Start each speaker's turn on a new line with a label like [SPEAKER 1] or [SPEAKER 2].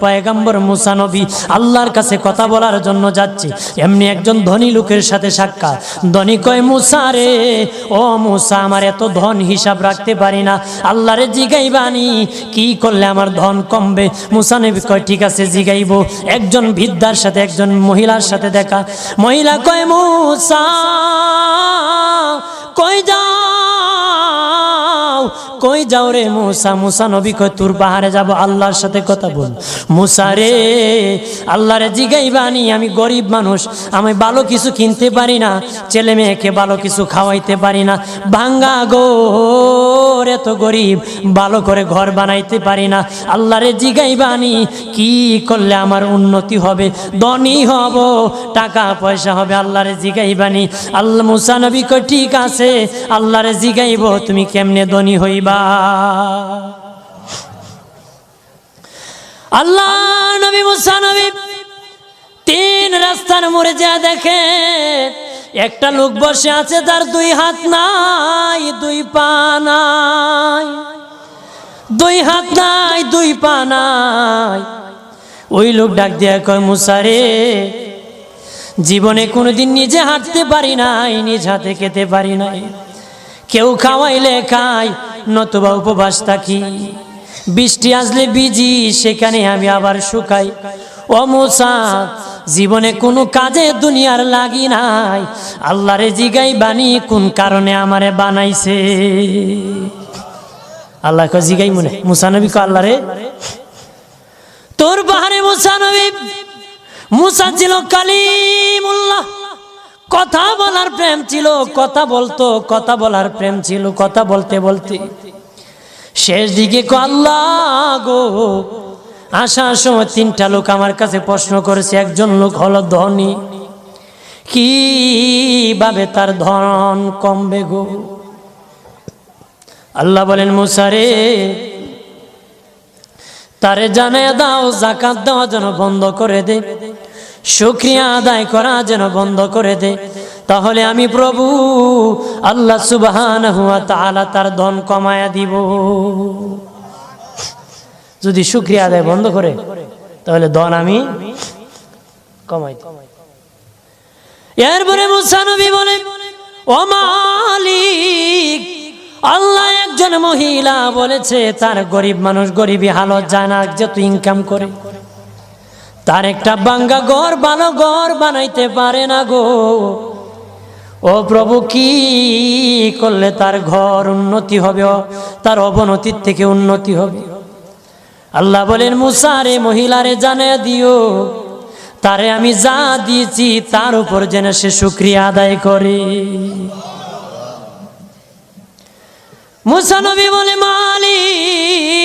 [SPEAKER 1] পয়গম্বর মুসা নবী আল্লাহর কাছে কথা বলার জন্য যাচ্ছে, এমনি একজন ধনী লোকের সাথে সাক্ষাৎ। ধনী কয়, মুসা রে, ও মুসা, আমার এত ধন হিসাব রাখতে পারি না, আল্লাহরে জিগাইবানি কি করলে আমার ধন কমবে? মুসা নবী কয়, ঠিক আছে জিগাইব। একজন বৃদ্ধার সাথে একজন মহিলার সাথে দেখা। মহিলা কয়, মুসা কই যাও, কই যাও রে মুসা? মুসা নবী কয়, তোর পাহাড়ে যাব, আল্লাহর সাথে কথা বল। মুসা রে, আল্লাহরে জিগাইবানি, আমি গরিব মানুষ, আমি ভালো কিছু কিনতে পারি না, ছেলে মেয়েকে ভালো কিছু খাওয়াইতে পারি না, ভাঙ্গা ঘর, এত গরিব, ভালো করে ঘর বানাইতে পারি না, আল্লাহরে জিগাইবানি কি করলে আমার উন্নতি হবে, ধনী হব, টাকা পয়সা হবে, আল্লাহরে জিগাইবানি। আল্লাহ মুসা নবী কয়, ঠিক আছে, আল্লাহরে জিগাইব, তুমি কেমনে ধনী হইবা? আল্লাহ নবী মুসা নবী তিন রাস্তার মোড়ে যা দেখে একটা লোক বসে আছে, তার দুই হাত নাই, দুই পা নাই, দুই হাত নাই, দুই পা নাই। ওই লোক ডাক দিয়া কয়, মুসা রে, জীবনে কোনোদিন নিজে হাঁটতে পারি নাই, নিজ হাতে খেতে পারি নাই, কেউ খাওয়াইলে খাই, নতুবা উপবাস থাকি, বৃষ্টি আসলে ভিজি, সেখানে আমি আবার শুকাই। ও মুসা, জীবনে কোনো কাজে দুনিয়ার লাগি নাই, আল্লাহরে জিগাইবানি কোন কারণে আমারে বানাইছে? আল্লাহ কয়, জিগাই মনে। মুসা নবী কয়, আল্লাহরে তোর পাহাড়ে মুসা নবী, মুসা ছিল কালিমুল্লাহ, কথা বলার প্রেম ছিল, কথা বলতো, কথা বলার প্রেম ছিল। কথা বলতে বলতে শেষ দিকে আল্লাহ গো, আসার সময় তিনটা লোক আমার কাছে প্রশ্ন করেছে। একজন লোক হলো ধনী, কিভাবে তার ধন কমবে গো? আল্লাহ বলেন, মুসা রে, তারে জানায়া দাও যাকাত দেওয়া যেন বন্ধ করে দে, শুকরিয়া আদায় করা যেন বন্ধ করে দে, তাহলে আমি প্রভু আল্লাহ সুবহানাহু ওয়া তাআলা তার ধন কমায়া দিব। যদি শুকরিয়া আদায় বন্ধ করে, তাহলে ধন আমি কমাই দিব। এরপরে মুসা নবী বলে, ও মালিক, আল্লাহ একজন মহিলা বলেছে তার গরিব মানুষ গরিবী হালত যায় না, যত ইনকাম করে, তার একটা ভাঙ্গা ঘর, ভালো ঘর বানাইতে পারে না গো। ও প্রভু, কি করলে তার ঘর উন্নতি হবে, তার অবনতির থেকে উন্নতি হবে? আল্লাহ বলেন, মুসা রে, মহিলারে জানিয়ে দিও, তারে আমি যা দিয়েছি তার উপর যেন সে শুকরিয়া আদায় করে। মুসা নবী বলে, মালিক,